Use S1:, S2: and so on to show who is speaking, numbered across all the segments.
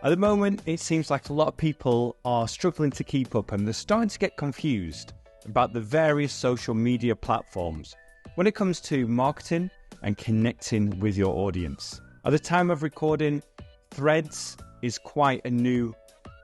S1: At the moment, it seems like a lot of people are struggling to keep up and they're starting to get confused about the various social media platforms when it comes to marketing and connecting with your audience. At the time of recording, Threads is quite a new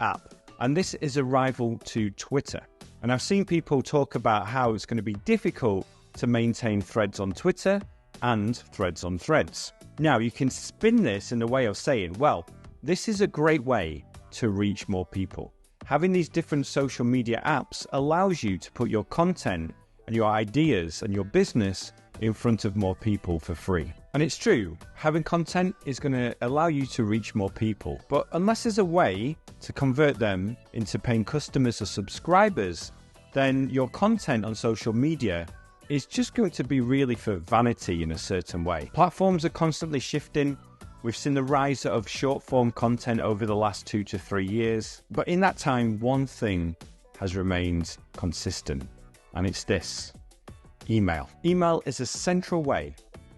S1: app, and this is a rival to Twitter. And I've seen people talk about how it's going to be difficult to maintain threads on Twitter and threads on Threads. Now, you can spin this in a way of saying, well, this is a great way to reach more people. Having these different social media apps allows you to put your content and your ideas and your business in front of more people for free. And it's true, having content is going to allow you to reach more people. But unless there's a way to convert them into paying customers or subscribers, then your content on social media is just going to be really for vanity in a certain way. Platforms are constantly shifting. We've seen the rise of short-form content over the last 2 to 3 years. But in that time, one thing has remained consistent, and it's this: email. Email is a central way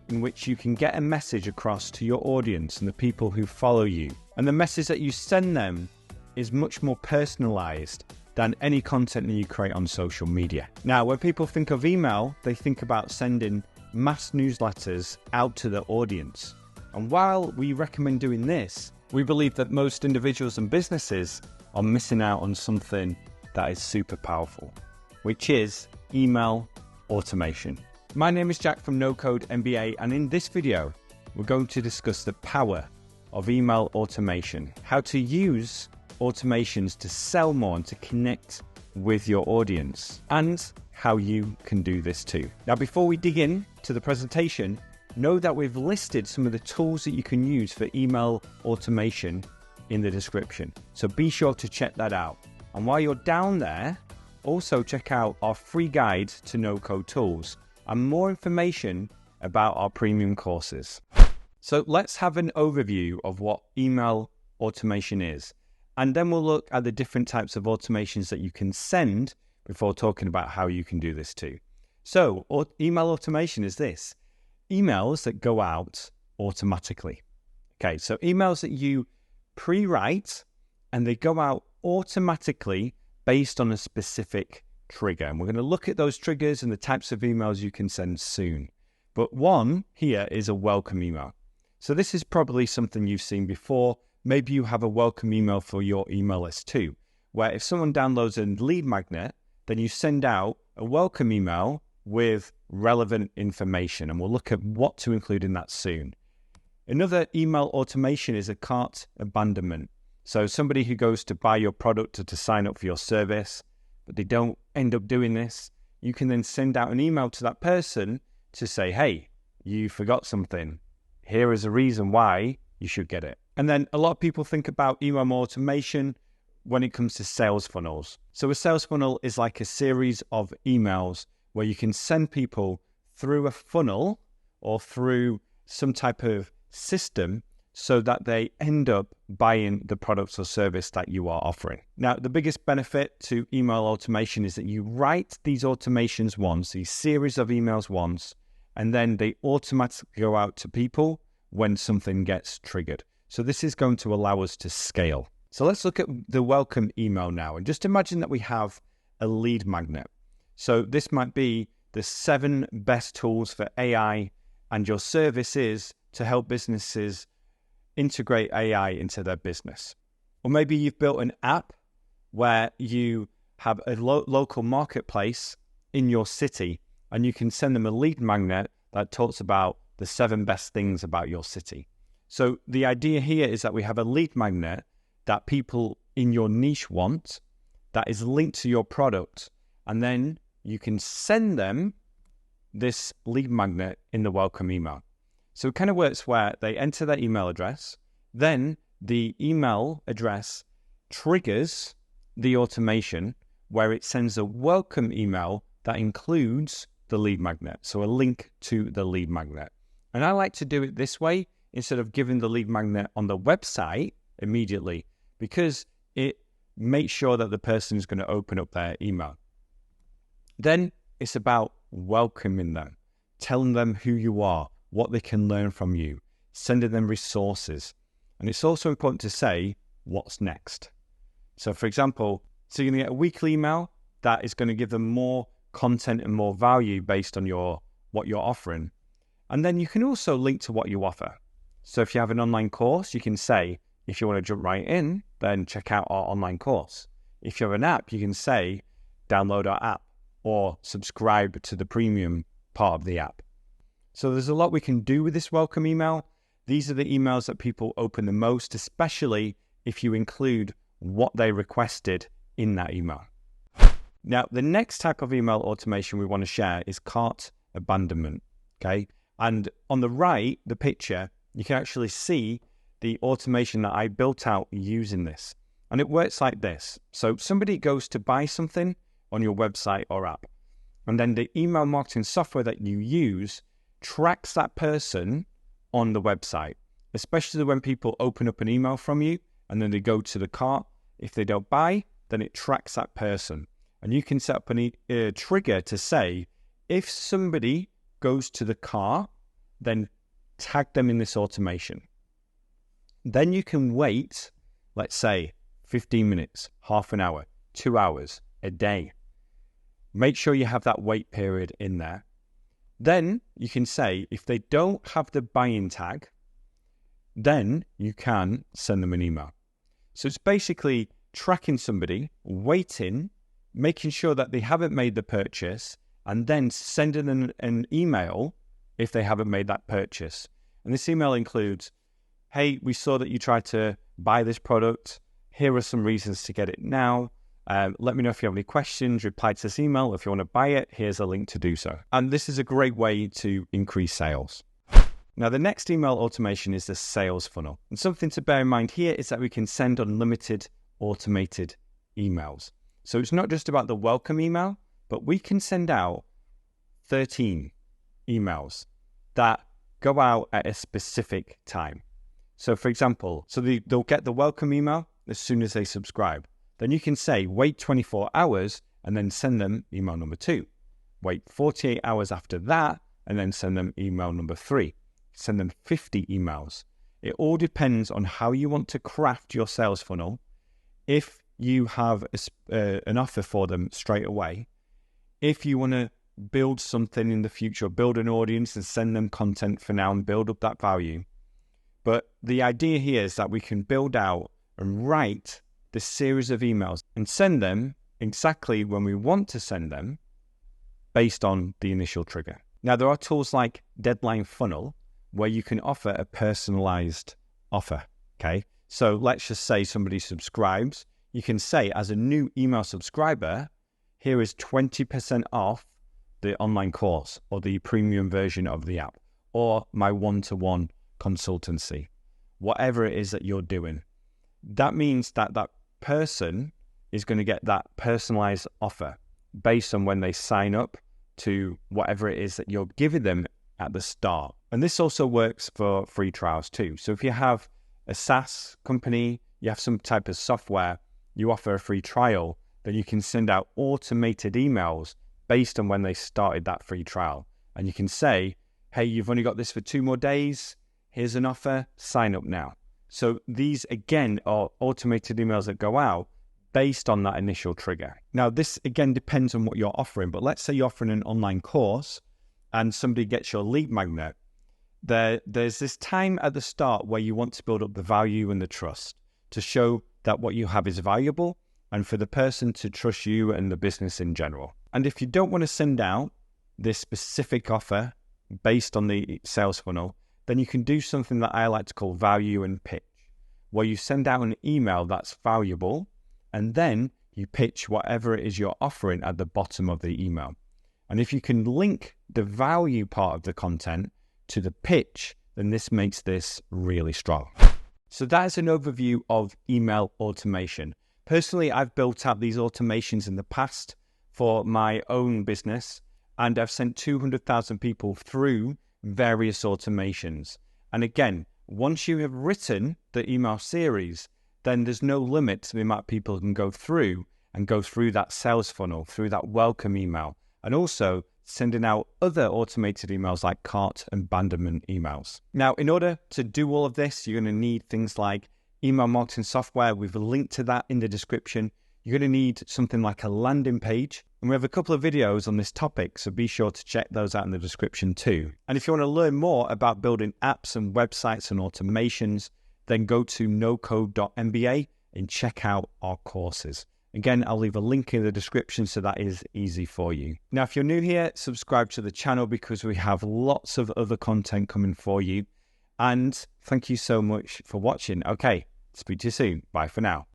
S1: in which you can get a message across to your audience and the people who follow you. And the message that you send them is much more personalized than any content that you create on social media. Now, when people think of email, they think about sending mass newsletters out to the audience. And while we recommend doing this, we believe that most individuals and businesses are missing out on something that is super powerful, which is email automation. My name is Jack from No Code MBA, and in this video, we're going to discuss the power of email automation, how to use automations to sell more and to connect with your audience, and how you can do this too. Now, before we dig in to the presentation, know that we've listed some of the tools that you can use for email automation in the description. So be sure to check that out. And while you're down there, also check out our free guide to no-code tools and more information about our premium courses. So let's have an overview of what email automation is. And then we'll look at the different types of automations that you can send before talking about how you can do this too. So email automation is this: emails that go out automatically. Okay, so emails that you pre-write and they go out automatically based on a specific trigger. And we're going to look at those triggers and the types of emails you can send soon. But one here is a welcome email. So this is probably something you've seen before. Maybe you have a welcome email for your email list too, where if someone downloads a lead magnet, then you send out a welcome email with relevant information, and we'll look at what to include in that soon. Another email automation is a cart abandonment. So somebody who goes to buy your product or to sign up for your service, but they don't end up doing this, you can then send out an email to that person to say, hey, you forgot something. Here is a reason why you should get it. And then a lot of people think about email automation when it comes to sales funnels. So a sales funnel is like a series of emails where you can send people through a funnel or through some type of system so that they end up buying the products or service that you are offering. Now, the biggest benefit to email automation is that you write these automations once, these series of emails once, and then they automatically go out to people when something gets triggered. So this is going to allow us to scale. So let's look at the welcome email now. And just imagine that we have a lead magnet. So this might be the 7 best tools for AI, and your service is to help businesses integrate AI into their business. Or maybe you've built an app where you have a local marketplace in your city, and you can send them a lead magnet that talks about the 7 best things about your city. So the idea here is that we have a lead magnet that people in your niche want, that is linked to your product, and then you can send them this lead magnet in the welcome email. So it kind of works where they enter their email address, then the email address triggers the automation where it sends a welcome email that includes the lead magnet, so a link to the lead magnet. And I like to do it this way instead of giving the lead magnet on the website immediately, because it makes sure that the person is going to open up their email. Then it's about welcoming them, telling them who you are, what they can learn from you, sending them resources. And it's also important to say what's next. So for example, so you're going to get a weekly email that is going to give them more content and more value based on what you're offering. And then you can also link to what you offer. So if you have an online course, you can say, if you want to jump right in, then check out our online course. If you have an app, you can say, download our app or subscribe to the premium part of the app. So there's a lot we can do with this welcome email. These are the emails that people open the most, especially if you include what they requested in that email. Now, the next type of email automation we want to share is cart abandonment, okay? And on the right, the picture, you can actually see the automation that I built out using this. And it works like this. So somebody goes to buy something on your website or app, and then the email marketing software that you use tracks that person on the website, especially when people open up an email from you and then they go to the cart. If they don't buy, then it tracks that person. And you can set up a trigger to say, if somebody goes to the cart, then tag them in this automation. Then you can wait, let's say, 15 minutes, half an hour, 2 hours, a day. Make sure you have that wait period in there. Then you can say, if they don't have the buy-in tag, then you can send them an email. So it's basically tracking somebody, waiting, making sure that they haven't made the purchase, and then sending them an email if they haven't made that purchase. And this email includes, hey, we saw that you tried to buy this product. Here are some reasons to get it now. Let me know if you have any questions. Reply to this email. If you want to buy it, here's a link to do so. And this is a great way to increase sales. Now, the next email automation is the sales funnel. And something to bear in mind here is that we can send unlimited automated emails. So it's not just about the welcome email, but we can send out 13 emails that go out at a specific time. So for example, they'll get the welcome email as soon as they subscribe. Then you can say, wait 24 hours and then send them email number 2. Wait 48 hours after that and then send them email number 3. Send them 50 emails. It all depends on how you want to craft your sales funnel. If you have an offer for them straight away, if you want to build something in the future, build an audience and send them content for now and build up that value. But the idea here is that we can build out and write this series of emails and send them exactly when we want to send them based on the initial trigger. Now, there are tools like Deadline Funnel where you can offer a personalized offer, okay? So let's just say somebody subscribes. You can say, as a new email subscriber, here is 20% off the online course or the premium version of the app or my one-to-one consultancy, whatever it is that you're doing. That means that that person is going to get that personalized offer based on when they sign up to whatever it is that you're giving them at the start. And this also works for free trials too. So if you have a SaaS company, you have some type of software, you offer a free trial, then you can send out automated emails based on when they started that free trial. And you can say, hey, you've only got this for 2 more days. Here's an offer, sign up now. So these, again, are automated emails that go out based on that initial trigger. Now, this, again, depends on what you're offering. But let's say you're offering an online course and somebody gets your lead magnet. There's this time at the start where you want to build up the value and the trust to show that what you have is valuable and for the person to trust you and the business in general. And if you don't want to send out this specific offer based on the sales funnel, then you can do something that I like to call value and pitch, where you send out an email that's valuable and then you pitch whatever it is you're offering at the bottom of the email. And if you can link the value part of the content to the pitch, then this makes this really strong. So that is an overview of email automation. Personally, I've built out these automations in the past for my own business, and I've sent 200,000 people through various automations. And again, once you have written the email series, then there's no limit to the amount of people who can go through that sales funnel, through that welcome email, and also sending out other automated emails like cart abandonment emails. Now, in order to do all of this, you're going to need things like email marketing software. We've linked to that in the description. You're going to need something like a landing page. And we have a couple of videos on this topic, so be sure to check those out in the description too. And if you want to learn more about building apps and websites and automations, then go to nocode.mba and check out our courses. Again, I'll leave a link in the description so that is easy for you. Now, if you're new here, subscribe to the channel because we have lots of other content coming for you. And thank you so much for watching. Okay, speak to you soon. Bye for now.